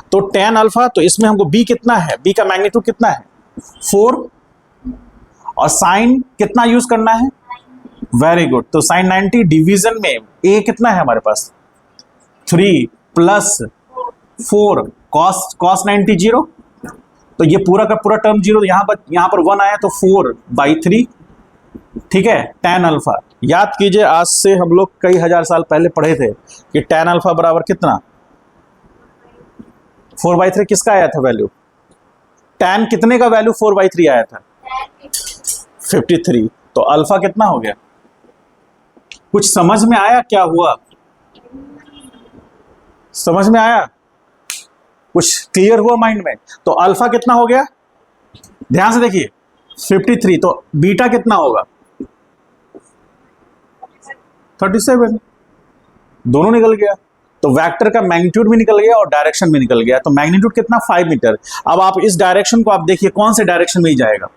A: तो tan अल्फा, तो इसमें हमको b कितना है, b का मैग्नीट्यूड कितना है 4 और साइन कितना यूज करना है, वेरी गुड। तो साइन 90 डिवीजन में a कितना है हमारे पास 3 प्लस 4 कॉस 90 0, तो ये पूरा का पूरा टर्म 0, यहाँ पर 1 आया तो 4/3, ठीक है। tan अल्फा याद कीजिए, आज से हम लोग कई हजार साल पहले पढ़े थे कि tan अल्फा बराबर कितना 4/3 किसका आया था वैल्यू, tan कितने का वैल्यू 4/3 आया था 53। तो अल्फा कितना हो गया, कुछ समझ में आया क्या हुआ, समझ में आया, कुछ क्लियर हुआ माइंड में। तो अल्फा कितना हो गया, ध्यान से देखिए 53, तो बीटा कितना होगा 37, दोनों निकल गया। तो वेक्टर का मैग्नीट्यूड भी निकल गया और डायरेक्शन भी निकल गया। तो मैग्नीट्यूड कितना 5 मीटर। अब आप इस डायरेक्शन को आप देखिए कौन से डायरेक्शन में ही जाएगा,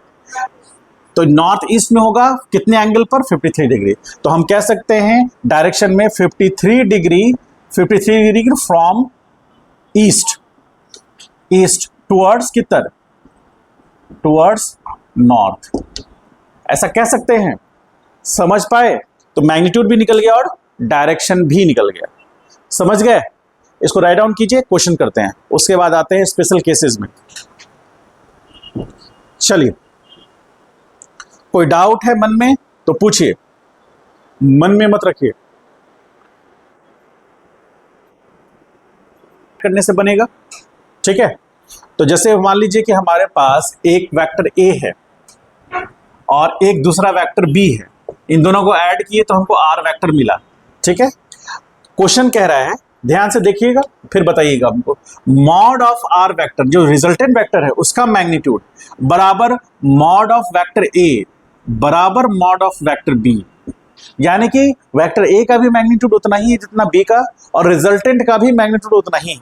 A: तो नॉर्थ ईस्ट में होगा, कितने एंगल पर 53 डिग्री। तो हम कह सकते हैं डायरेक्शन में 53 डिग्री फ्रॉम ईस्ट टुवर्ड्स किधर, टुवर्ड्स नॉर्थ, ऐसा कह सकते हैं। समझ पाए, तो मैग्नीट्यूड भी निकल गया और डायरेक्शन भी निकल गया। समझ गए, इसको राइट डाउन कीजिए, क्वेश्चन करते हैं, उसके बाद आते हैं स्पेशल केसेस में। चलिए, कोई डाउट है मन में तो पूछिए, मन में मत रखिए, करने से बनेगा, ठीक है। तो जैसे मान लीजिए कि हमारे पास एक वेक्टर a है और एक दूसरा वेक्टर b है, इन दोनों को ऐड किए तो हमको r वेक्टर मिला, ठीक है। क्वेश्चन कह रहा है, ध्यान से देखिएगा फिर बताइएगा हमको, मॉड ऑफ r वेक्टर जो रिजल्टेंट वेक्टर है उसका मैग्नीट्यूड बराबर मॉड ऑफ वेक्टर a बराबर मॉड ऑफ वेक्टर b, यानी कि वेक्टर a का भी मैग्नीट्यूड उतना ही है जितना b का, और रिजल्टेंट का भी मैग्नीट्यूड उतना ही है,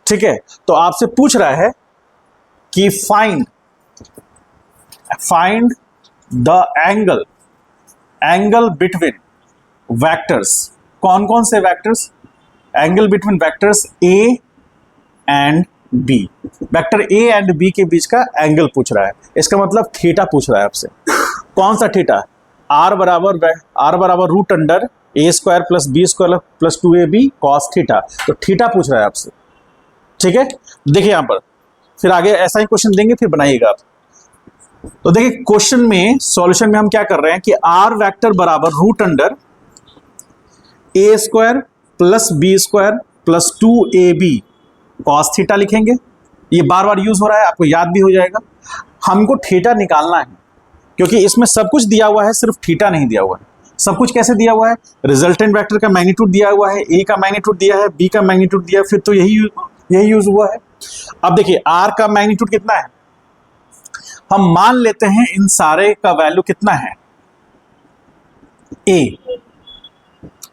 A: ठीक है। तो आपसे पूछ रहा है कि find the angle between vectors. कौन कौन से vectors? Angle between vectors A and B. Vector A and B के बीच का एंगल पूछ रहा है, इसका मतलब थीटा पूछ रहा है आपसे। कौन सा थीटा? आर बराबर root under A square plus B square plus 2ab cos theta. तो थीटा पूछ रहा है आपसे, ठीक है। देखिए यहां पर फिर आगे ऐसा ही क्वेश्चन देंगे, फिर बनाइएगा आप। तो देखिए क्वेश्चन में, सॉल्यूशन में हम क्या कर रहे हैं कि आर वेक्टर बराबर root under A square plus B square plus 2ab cos theta लिखेंगे। ये बार बार यूज हो रहा है, आपको याद भी हो जाएगा। हमको थीटा निकालना है क्योंकि इसमें सब कुछ दिया हुआ है, सिर्फ थीटा नहीं दिया हुआ है। सब कुछ कैसे दिया हुआ है? रिजल्टेंट वेक्टर का मैग्नीट्यूड दिया हुआ है, ए का मैग्नीट्यूड दिया है, बी का मैग्नीट्यूड दिया है, फिर तो यही यूज हुआ है। अब देखिए आर का मैग्नीट्यूड कितना है, हम मान लेते हैं इन सारे का वैल्यू कितना है, ए,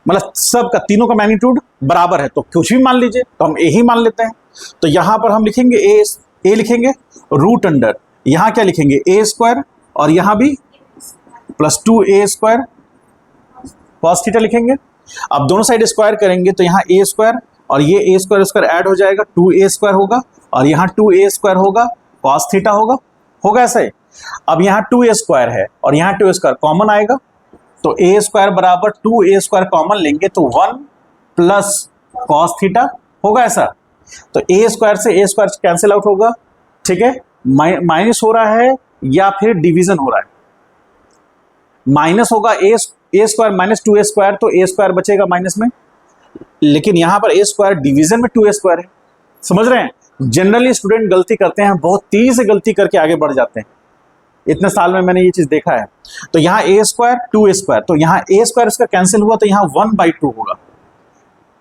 A: मतलब सब का, तीनों का मैग्नीट्यूड बराबर है, तो कुछ भी मान लीजिए, तो हम ए ही मान लेते हैं। तो यहां पर हम लिखेंगे ए लिखेंगे रूट अंडर, यहां क्या लिखेंगे ए स्क्वायर और यहां भी plus 2a square cos theta लिखेंगे। अब दोनों साइड स्क्वायर करेंगे तो यहाँ a स्क्वायर और ये a स्क्वायर ऐड हो जाएगा, 2a स्क्वायर होगा और यहाँ 2a स्क्वायर होगा, कॉस थीटा होगा ऐसा ही। अब यहाँ 2a स्क्वायर है और यहाँ 2a स्क्वायर कॉमन आएगा, तो a स्क्वायर बराबर 2a स्क्वायर कॉमन लेंगे तो 1 प्लस कॉस थीटा होगा ऐसा। तो a स्क्वायर से a स्क्वायर कैंसिल आउट होगा, ठीक है। माइनस हो रहा है या फिर डिवीजन हो रहा है, माइनस होगा ए स्क्वायर माइनस 2a स्क्वायर, तो a स्क्वायर बचेगा माइनस में, लेकिन यहां पर a स्क्वायर डिवीजन में 2a स्क्वायर है। समझ रहे हैं? जनरली स्टूडेंट गलती करते हैं, बहुत तेजी से गलती करके आगे बढ़ जाते हैं। इतने साल में मैंने ये चीज देखा है। तो यहाँ a स्क्वायर 2a स्क्वायर, तो यहाँ a स्क्वायर इसका कैंसिल हुआ तो यहाँ 1/2 होगा।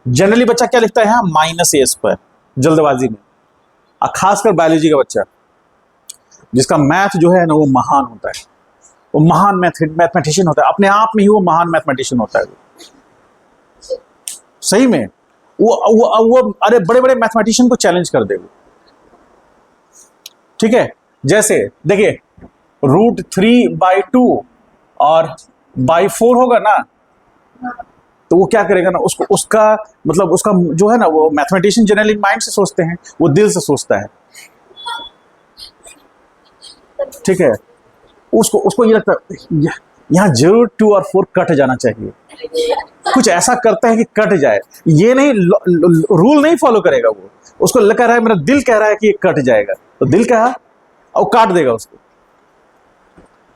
A: जनरली बच्चा क्या लिखता है यहाँ? माइनस a स्क्वायर, जल्दबाजी में। और खासकर बायोलॉजी का बच्चा जिसका मैथ जो है ना वो महान होता है, वो महान मैथमेटिशियन होता है, अपने आप में ही वो महान मैथमेटिशियन होता है। सही में वो अरे बड़े बड़े मैथमेटिशियन को चैलेंज कर देगा, ठीक है। जैसे देखिए √3/2 और /4 होगा ना, तो वो क्या करेगा ना, उसका मतलब उसका जो है ना, वो मैथमेटिशियन जनरली माइंड से सोचते हैं, वो दिल से सोचता है, ठीक है। उसको ये लगता है यहाँ 0, 2 और 4 कट जाना चाहिए, कुछ ऐसा करता है कि कट जाए। ये नहीं, रूल नहीं फॉलो करेगा वो, उसको लग रहा है, मेरा दिल कह रहा है कि ये कट जाएगा, तो दिल कहा और काट देगा उसको।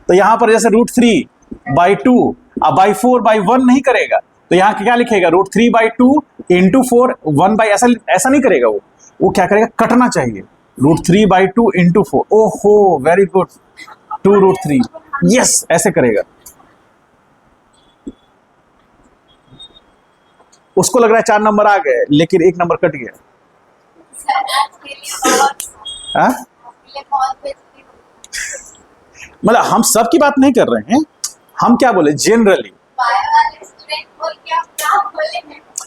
A: तो यहां पर जैसे √3/2 और /4/1 नहीं करेगा, तो यहाँ क्या लिखेगा? √3/2 × 4 1 ऐसा नहीं करेगा वो क्या करेगा? कटना चाहिए, √3/2 × 4। ओहो वेरी गुड, 2√3, यस, ऐसे करेगा। उसको लग रहा है 4 नंबर आ गए, लेकिन 1 नंबर कट गया। मतलब हम सब की बात नहीं कर रहे हैं, हम क्या बोले जनरली।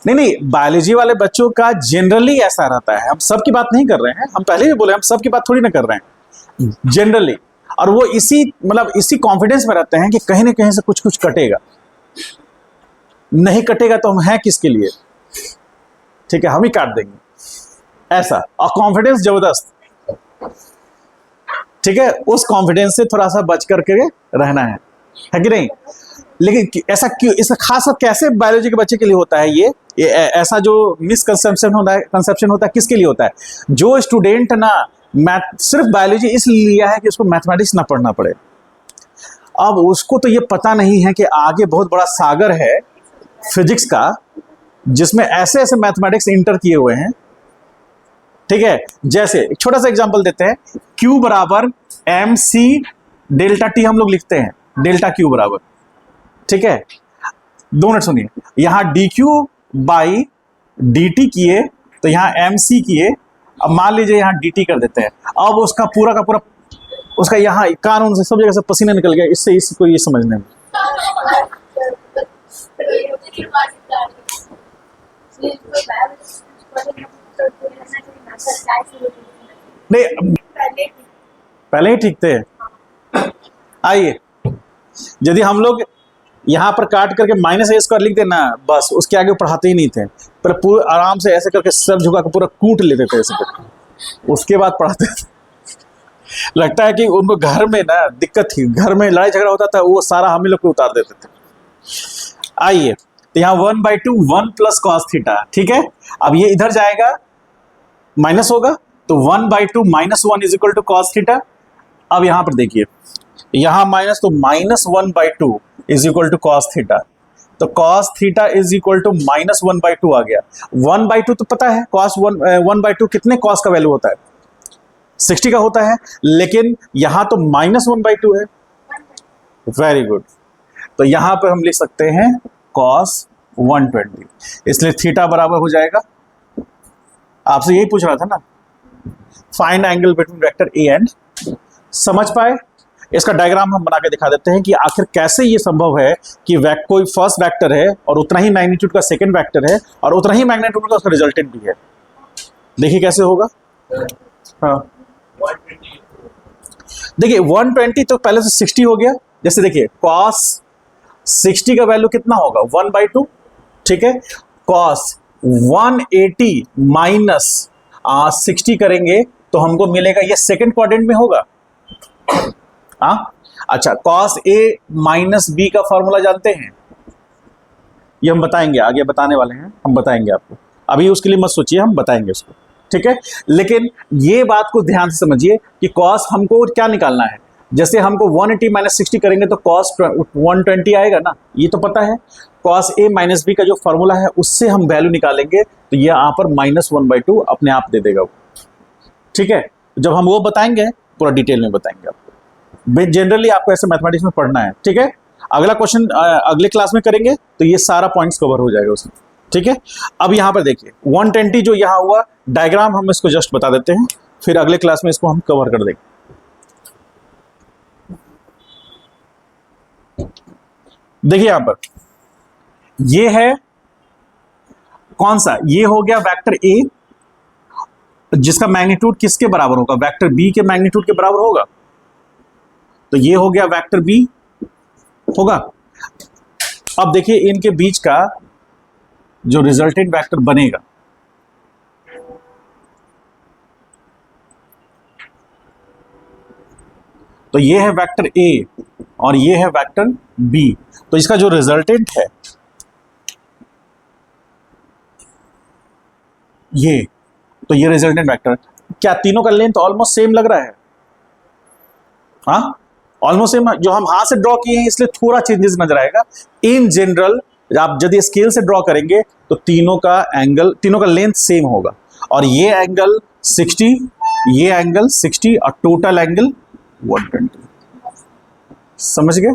A: नहीं, बायोलॉजी वाले बच्चों का जनरली ऐसा रहता है, हम सब की बात नहीं कर रहे हैं। हम पहले भी बोले हम सब की बात थोड़ी ना कर रहे हैं, जनरली। और वो इसी कॉन्फिडेंस में रहते हैं कि कहीं ना कहीं से कुछ कटेगा, नहीं कटेगा तो हम हैं किसके लिए, ठीक है, हम ही काट देंगे ऐसा। और कॉन्फिडेंस जबरदस्त, ठीक है, उस कॉन्फिडेंस से थोड़ा सा बच करके रहना है कि नहीं। लेकिन ऐसा क्यों, इसका खास कैसे बायोलॉजी के बच्चे के लिए होता है ये ऐसा जो मिसकंसेप्शन होता है किसके लिए होता है? जो स्टूडेंट ना सिर्फ बायोलॉजी इसलिए लिया है कि उसको मैथमेटिक्स ना पढ़ना पड़े। अब उसको तो ये पता नहीं है कि आगे बहुत बड़ा सागर है फिजिक्स का, जिसमें ऐसे ऐसे मैथमेटिक्स इंटर किए हुए हैं, ठीक है। जैसे एक छोटा सा एग्जांपल देते हैं, Q बराबर mc∆t हम लोग लिखते हैं, डेल्टा Q बराबर, ठीक है। 2 मिनट सुनिए, यहां dQ/dt किए तो यहां mc किए, अब मान लीजिए यहां dt कर देते हैं। अब उसका पूरा का पूरा उसका यहां कानून से सब जगह से पसीना निकल गया इसको ये समझने में। नहीं पहले ही ठीक थे। आइए, यदि हम लोग यहां पर काट करके माइनस ए स्क्वायर लिख देना, बस उसके आगे पढ़ाते ही नहीं थे, पर पूरा आराम से ऐसे करके सर झुका के पूरा कूट लेते थे ऐसे करके, उसके बाद पढ़ाते थे। लगता है कि उनको घर में ना दिक्कत थी, घर में लड़ाई झगड़ा होता था, वो सारा हम ही लोग को उतार देते थे। आइए, तो यहाँ 1/2 1 प्लस कॉस थीटा, ठीक है। अब ये इधर जाएगा, माइनस होगा, तो 1/2 -1 is equal to cos theta. अब यहां पर देखिए, यहां माइनस, तो -1/2 is equal to cos theta, तो cos theta is equal to -1/2 आ गया। 1/2 तो पता है, कॉस 1/2 कितने कॉस का वैल्यू होता है, 60 का होता है, लेकिन यहां तो -1/2 है। वेरी गुड, तो यहां पर हम लिख सकते हैं cos 120, इसलिए थीटा बराबर हो जाएगा, आपसे यही पूछ रहा था ना, find angle between vector A and. समझ पाए? इसका डायग्राम हम बना के दिखा देते हैं कि आखिर कैसे ये संभव है कि कोई फर्स्ट वेक्टर है और उतना ही मैग्नीट्यूड का सेकंड वेक्टर है और उतना ही मैग्नीट्यूड का उसका रिजल्टेंट भी है। देखिए कैसे होगा। हाँ, देखिए 120 तो पहले से 60 हो गया। जैसे देखिए cos 60 का वैल्यू कितना होगा, 1/2, ठीक है। cos 180 माइनस 60 करेंगे तो हमको मिलेगा, ये सेकंड क्वाड्रेंट में होगा। हाँ, अच्छा, cos a माइनस b का फॉर्मूला जानते हैं, ये हम बताएंगे, आगे बताने वाले हैं, हम बताएंगे आपको, अभी उसके लिए मत सोचिए, हम बताएंगे उसको, ठीक है। लेकिन ये बात को ध्यान से समझिए कि cos हमको क्या निकालना है। जैसे हमको 180 माइनस 60 करेंगे तो cos 120 आएगा ना, ये तो पता है। cos a माइनस b का जो फॉर्मूला है उससे हम वैल्यू निकालेंगे, तो ये यहाँ पर -1/2 अपने आप दे देगा वो, ठीक है। जब हम वो बताएंगे पूरा डिटेल में बताएंगे आपको, जनरली आपको ऐसे मैथमेटिक्स में पढ़ना है, ठीक है। अगला क्वेश्चन अगले क्लास में करेंगे तो ये सारा पॉइंट्स कवर हो जाएगा उसमें, ठीक है। अब यहाँ पर देखिए 120 जो यहाँ हुआ, डायग्राम हम इसको जस्ट बता देते हैं, फिर अगले क्लास में इसको हम कवर कर देंगे। देखिए यहां पर ये है कौन सा, ये हो गया वेक्टर ए, जिसका मैग्नीट्यूड किसके बराबर होगा, वेक्टर बी के मैग्नीट्यूड के बराबर होगा, तो ये हो गया वेक्टर बी होगा। अब देखिए इनके बीच का जो रिजल्टेंट वेक्टर बनेगा, तो ये है वेक्टर ए और ये है वेक्टर बी, तो इसका जो रिजल्टेंट है ये, तो ये रिजल्टेंट वेक्टर, क्या तीनों का लेंथ ऑलमोस्ट सेम लग रहा है, हाँ ऑलमोस्ट सेम, जो हम हाथ से ड्रॉ किए हैं इसलिए थोड़ा चेंजेस नजर आएगा। इन जनरल आप यदि स्केल से ड्रॉ करेंगे तो तीनों का एंगल, तीनों का लेंथ सेम होगा, और ये एंगल 60, ये एंगल 60 और टोटल एंगल 120। समझ गए?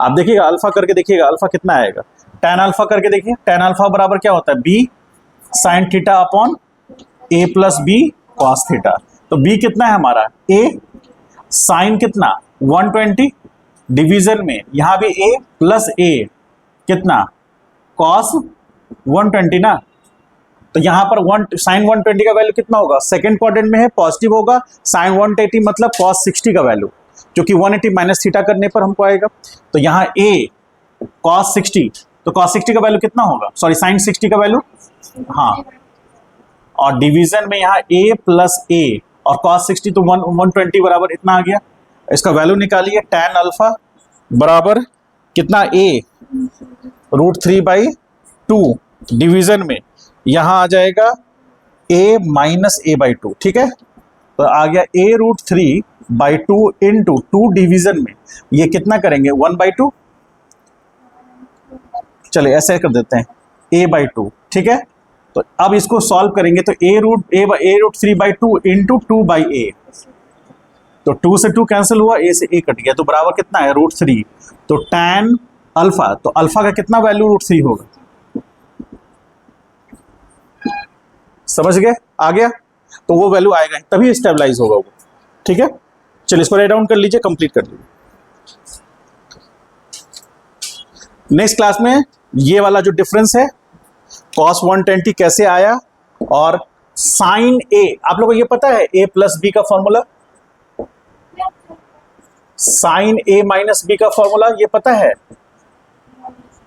A: आप देखिएगा अल्फा करके देखिएगा, अल्फा कितना आएगा, tan अल्फा करके देखिए, tan अल्फा बराबर क्या होता है, b sin theta upon a plus b cos theta. तो b कितना है हमारा, a, साइन कितना 120, डिवीजन में यहां भी a प्लस a कितना cos 120 ना, तो यहां पर साइन 120 का वैल्यू कितना होगा, सेकंड क्वाड्रेंट में है, पॉजिटिव होगा। साइन 180 मतलब cos 60 का वैल्यू, क्योंकि 180 माइनस थीटा करने पर हमको आएगा, तो यहाँ a cos 60, तो cos 60 का वैल्यू कितना होगा, सॉरी साइन 60 का वैल्यू, हाँ, और डिवीजन में यहाँ a प्लस a और cos 60 तो 120 बराबर इतना आ गया। इसका वैल्यू निकालिए, tan अल्फा बराबर कितना, a √3/2, डिवीजन में यहां आ जाएगा a माइनस a/2, ठीक है, तो आ गया a √3/2 इंटू 2 डिवीजन में, ये कितना करेंगे 1/2, चलिए ऐसे कर देते हैं a/2, ठीक है। तो अब इसको सॉल्व करेंगे तो a√3/2 इंटू 2/a, तो 2 से 2 कैंसिल हुआ, a से a कट गया, तो बराबर कितना है √3, तो tan अल्फा, तो अल्फा का कितना वैल्यू √3 होगा, समझ गए, आ गया, तो वो वैल्यू आएगा तभी स्टेबलाइज होगा वो, ठीक है। चलिए इसको राइट डाउन कर लीजिए, कंप्लीट कर लीजिए। नेक्स्ट क्लास में ये वाला जो डिफरेंस है cos 120 कैसे आया, और साइन a, आप लोगों को ये पता है a प्लस बी का फॉर्मूला, साइन ए माइनस बी का फॉर्मूला ये पता है?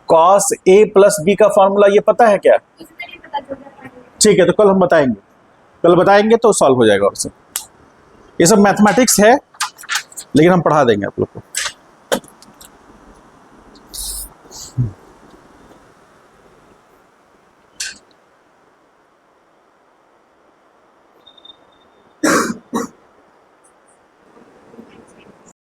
A: कॉस ए प्लस बी का फॉर्मूला ये पता है क्या? ठीक है, तो कल हम बताएंगे, कल बताएंगे तो सॉल्व हो जाएगा। और सब ये सब मैथमेटिक्स है, लेकिन हम पढ़ा देंगे आप लोग को।